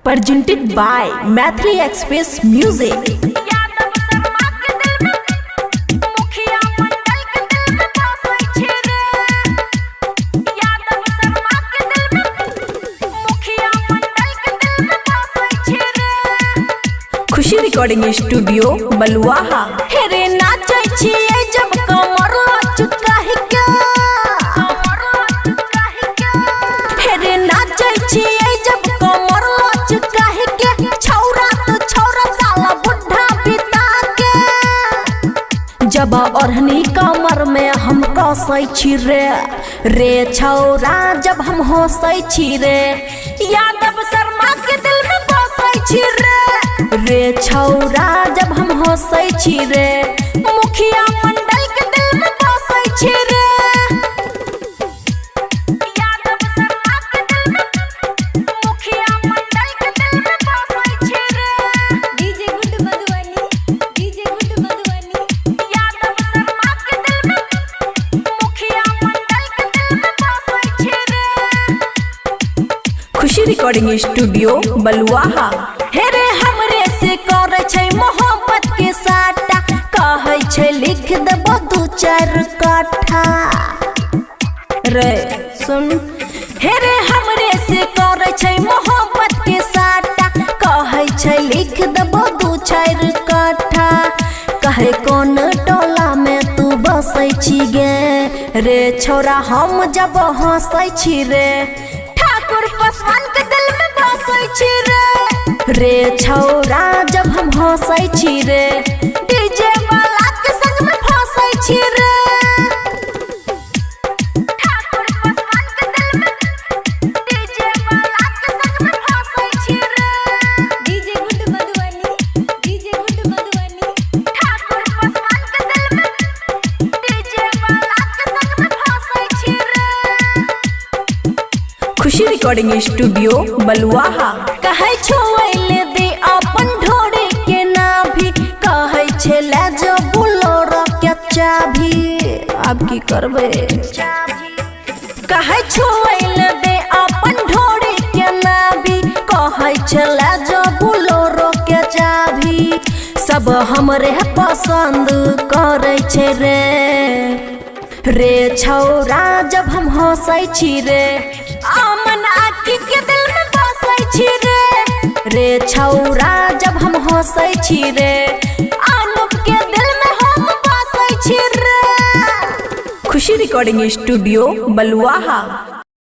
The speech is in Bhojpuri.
presented by Mathri Express Music. खुशी रिकॉर्डिंग स्टूडियो बलुआहा। हेरे नाचे छिए जब कमर लचका है क्या, हेरे नाचे छिए जब कमर लचका है क्या, छौरा तो छौरा साला बुढ़ा बिता के, जब ओढ़नी कमर में हम कसै छी रे छौरा जब हम हंसै छी रे, यादव शर्मा के दिल में बसै छी रे छौरा जब हम हंसै छी रे, मुखिया मंडल के दिल में बसै छी रे, यादव शर्मा के दिल में, मुखिया मंडल के दिल में बसै छी रे, DJ good Madhubani, DJ good Madhubani, Yadav Sharma के दिल में, मुखिया मंडल के दिल में बसै छी रे। खुशी रिकॉर्डिंग स्टूडियो बलुआहा। हेरे हमरे से करे छै मोहब्बत के साटा, कहै छै लिख देबो 2-4 कट्ठा रे सुन। हेरे हमरे से करे छै मोहब्बत के साटा, कहै छै लिख देबो 2-4 कट्ठा, कहे कौन टोला में तू बसै छी गे छौरा हम जब हंसै छी रे, ठाकुर पासवान के दिल में बसै छी रे छौरा जब हम हंसै छी रे, डीजे वाला के संग में फंसै छी रे, ठाकुर पासवान के दिल में, डीजे वाला के संग में फंसै छी रे, DJ good Madhubani, DJ good Madhubani, Thakur Paswan के दिल में, डीजे वाला के संग में फंसै छी रे। खुशी रिकॉर्डिंग स्टूडियो बलुआहा। कहै छोइले दे अपन ढोरे के नाभी, कहै छै ले जो बुलोरो के चाभी, अब की करबे, कहै छोइले दे अपन ढोरे के नाभी, कहै छै ले जो बुलोरो के चाभी, सब हमरे पसंद करै छै रे छौरा जब हम हंसै छी रे, आमन आखी के दिल में बसै छी रे छौरा जब हम हंसै छी रे, अनुप के दिल में हम बसै छी रे। खुशी रिकॉर्डिंग स्टूडियो बलुआहा।